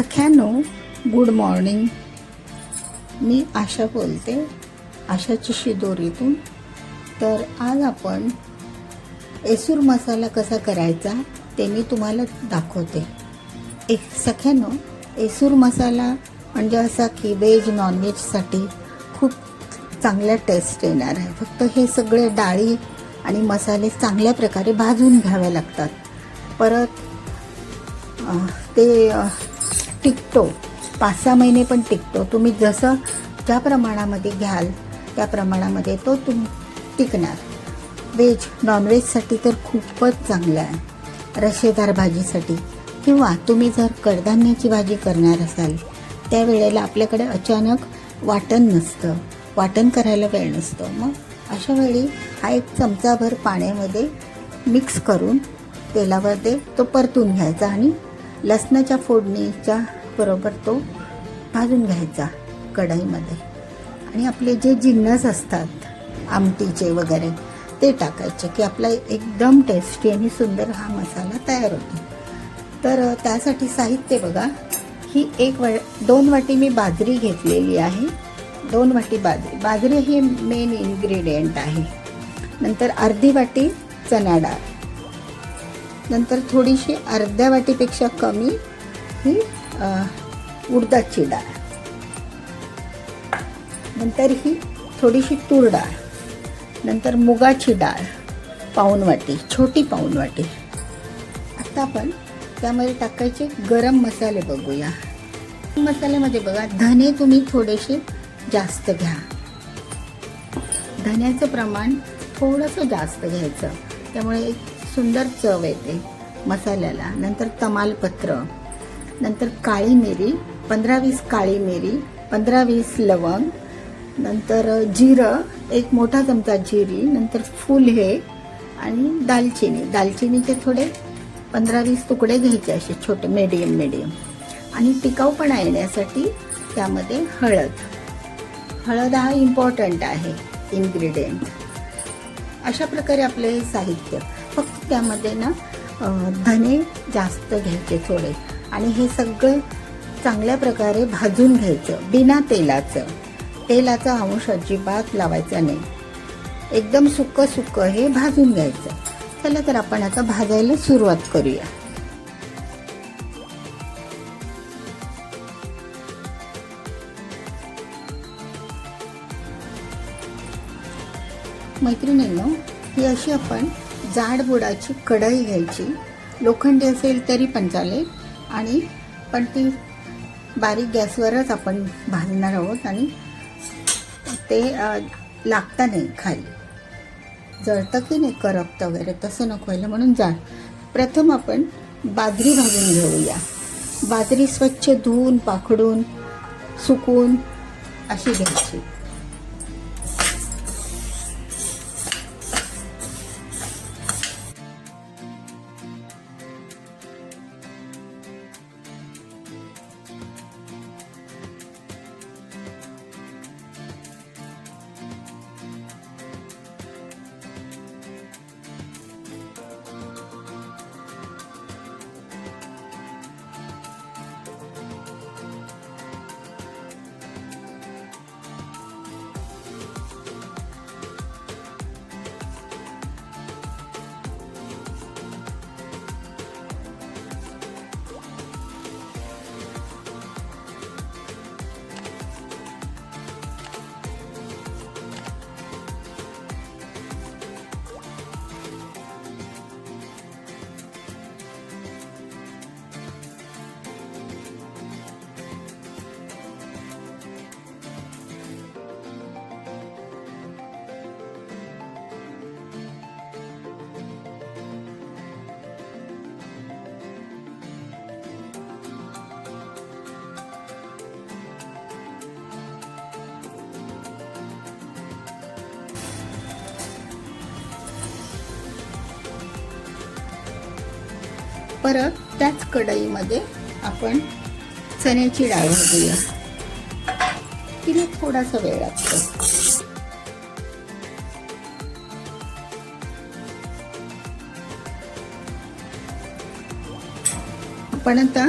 सख्यानो, good morning. मी आशा बोलते, आशाची शिदोरीतून. तर आज आपण एसूर मसाला कसा करायचा ते मी तुम्हाला दाखवते. सख्यानो, एसूर मसाला म्हणजे असा की व्हेज नॉनव्हेजसाठी खूप चांगला टेस्ट येणार आहे. फक्त हे सगळे डाळी आणि मसाले चांगल्या प्रकारे भाजून घ्यावे लागतात. परत ते टिकतो, 5-6 महिने पण टिकतो. तुम्ही जसं ज्या प्रमाणामध्ये घ्याल त्या प्रमाणामध्ये तो टिकणार. व्हेज नॉनव्हेजसाठी तर खूपच चांगलं आहे, रश्शेदार भाजीसाठी. किंवा तुम्ही जर कडधान्याची भाजी करणार असाल त्यावेळेला आपल्याकडे अचानक वाटण नसतं, वाटण करायला वेळ नसतो. मग अशा वेळी हा एक चमचाभर पाण्यामध्ये मिक्स करून तेलामध्ये तो परतून घ्यायचा आणि लसणाच्या फोडणीच्या बरोबर तो भाजून घ्यायचा कढईमध्ये. आणि आपले जे जिन्नस असतात आमटीचे वगैरे ते टाकायचे की आपला एकदम टेस्टी आणि सुंदर हा मसाला तयार होतो. तर त्यासाठी साहित्य बघा, ही 2 वाटी मी बाजरी घेतलेली आहे. 2 वाटी बाजरी ही मेन इन्ग्रेडियंट आहे. नंतर अर्धी वाटी चणा डाळ, नंतर थोडीशी अर्ध्या वाटीपेक्षा कमी ही उडदाची डाळ, नंतर ही थोडीशी तूर डाळ, नंतर मुगाची डाळ पाऊण वाटी, छोटी पाऊण वाटी. आता आपण त्यामध्ये टाकायचे गरम मसाले बघूया. मसाल्यामध्ये बघा, धने तुम्ही थोडेसे जास्त घ्या. धन्याचं प्रमाण थोडंसं जास्त घ्यायचं, त्यामुळे एक सुंदर चव येते मसाल्याला. नंतर तमालपत्र, नंतर काळी मिरी 15-20 काळी मिरी, 15-20 लवंग, नंतर जिरं 1 मोठा चमचा जिरी, नंतर फूल हे आणि दालचिनीचे थोडे 15-20 तुकडे घ्यायचे असे छोटे मीडियम. आणि टिकाऊपणा येण्यासाठी त्यामध्ये हळद हा इम्पॉर्टंट आहे इन्ग्रेडियंट. अशा प्रकारे आपले हे साहित्य. फक्त त्यामध्ये ना धने जास्त घ्यायचे थोडे, आणि हे सगळं चांगल्या प्रकारे भाजून घ्यायचं बिना तेलाचा अंश अजिबात लावायचा नाही. एकदम सुक्क हे भाजून घ्यायचं. चला तर आपण आता भाजायला सुरुवात करूया. मैत्रिणींनो, ही अशी आपण जाड बुडाची कढई घ्यायची. लोखंडी असेल तरी पण चालेल, आणि पण ती बारीक गॅसवरच आपण भाजणार आहोत. आणि ते लागता नाही खाली, जळतं की नाही, करपतं वगैरे तसं नको व्हायला म्हणून जाड. प्रथम आपण बाजरी भाजून घेऊया. बाजरी स्वच्छ धुवून पाखडून सुकून अशी घ्यायची. परत त्याच कढईमध्ये आपण चण्याची डाळ भाजूया. तिला थोडासा वेळ लागतो. आपण आता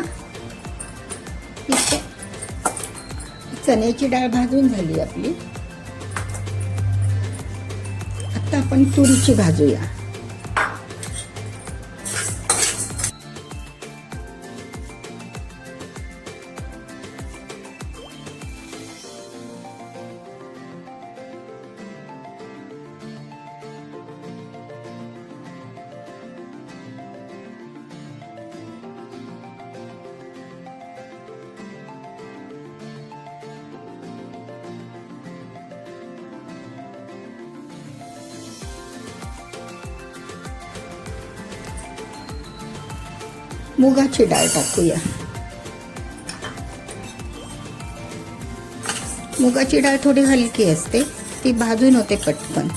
चण्याची डाळ भाजून झाली आपली. आता आपण तुरीची भाजूया. मुगाची डाळ टाकूया. मुगाची डाळ थोडी हलकी असते, ती भाजून होते पटकन.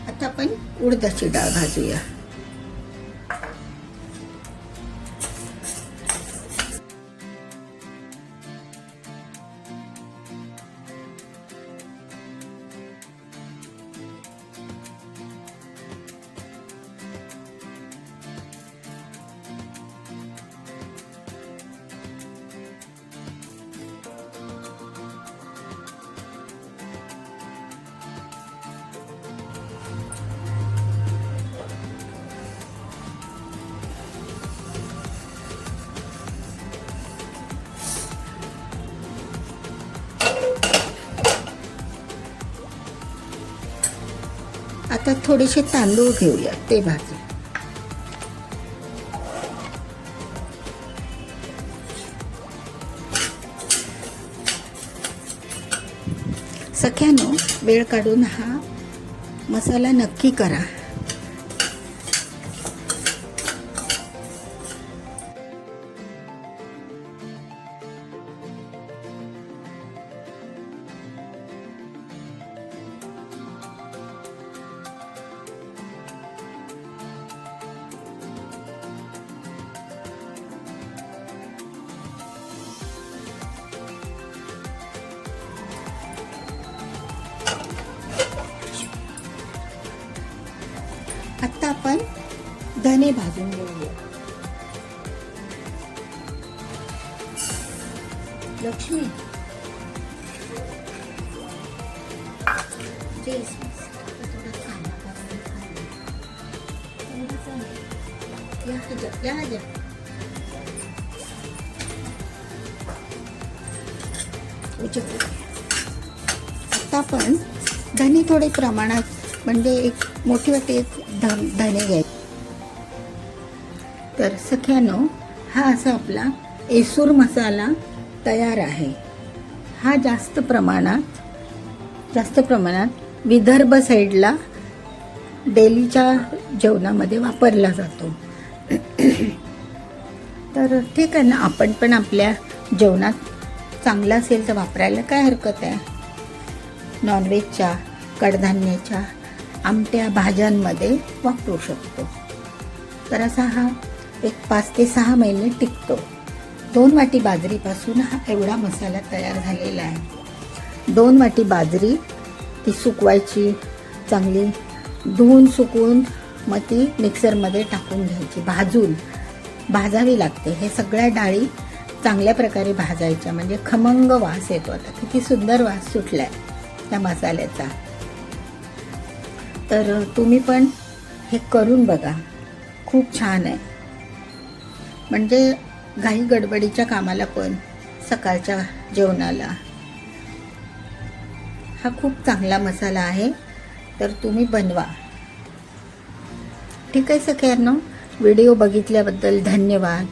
आता आपण उडदाची डाळ भाजूया. आता थोडेसे तांदूळ घेऊया, ते भाजू. सख्यानो, वेळ काढून हा मसाला नक्की करा. आता आपण धने भाजून घेऊया. लक्ष्मी, आता आपण धने थोडे प्रमाणात, म्हणजे एक मोठी वाटी धने घ्यायचे. तर सख्यानो, हा असा आपला एसूर मसाला तयार आहे. हा जास्त प्रमाणात विदर्भ साईडला डेलीच्या जेवणामध्ये वापरला जातो. तर ठीक आहे ना, आपण पण आपल्या जेवणात चांगला असेल तर वापरायला काय हरकत आहे. नॉनव्हेजच्या, कडधान्याच्या, आमट्या भाज्यांमध्ये वापरू शकतो. तर असा हा एक 5 ते 6 महिने टिकतो. 2 वाटी बाजरीपासून हा एवढा मसाला तयार झालेला आहे. 2 वाटी बाजरी, ती सुकवायची, चांगली धुवून सुकवून मग ती मिक्सरमध्ये टाकून घ्यायची, भाजावी लागते. हे सगळ्या डाळी चांगल्या प्रकारे भाजायच्या, म्हणजे खमंग वास येतो. आता किती सुंदर वास सुटला आहे त्या मसाल्याचा. तर तुम्ही पण हे करून बघा, खूप छान आहे. म्हणजे घाई गडबडीच्या कामाला पण, सकाळच्या जेवणाला हा खूप चांगला मसाला आहे. तर तुम्ही बनवा. ठीक आहे सख्यांनो, व्हिडिओ बघितल्याबद्दल धन्यवाद.